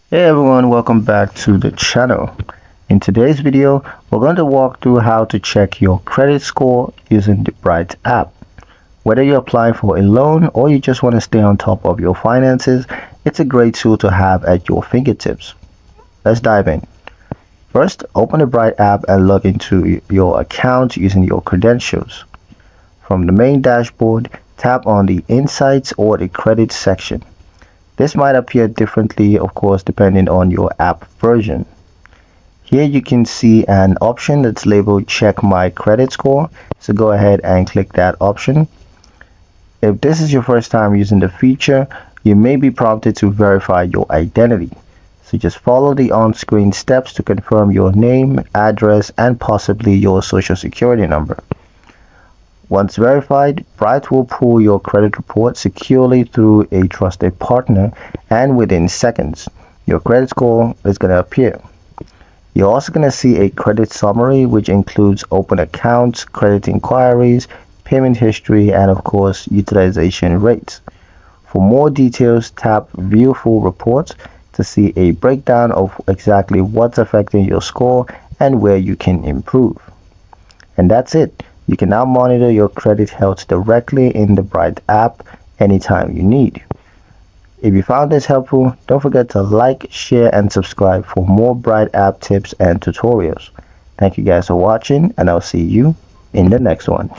Hey everyone, welcome back to the channel. In today's video, we're going to walk through how to check your credit score using the Bright app. Whether you're applying for a loan or you just want to stay on top of your finances, it's a great tool to have at your fingertips. Let's dive in. First, open the Bright app and log into your account using your credentials. From the main dashboard, tap on the Insights or the Credit section. This might appear differently, of course, depending on your app version. Here you can see an option that's labeled Check My Credit Score, so go ahead and click that option. If this is your first time using the feature, you may be prompted to verify your identity. So just follow the on-screen steps to confirm your name, address, and possibly your social security number. Once verified, Bright will pull your credit report securely through a trusted partner, and within seconds, your credit score is going to appear. You're also going to see a credit summary, which includes open accounts, credit inquiries, payment history, and of course, utilization rates. For more details, tap View Full Reports to see a breakdown of exactly what's affecting your score and where you can improve. And that's it. You can now monitor your credit health directly in the Bright app anytime you need. If you found this helpful, don't forget to like, share, and subscribe for more Bright app tips and tutorials. Thank you guys for watching, and I'll see you in the next one.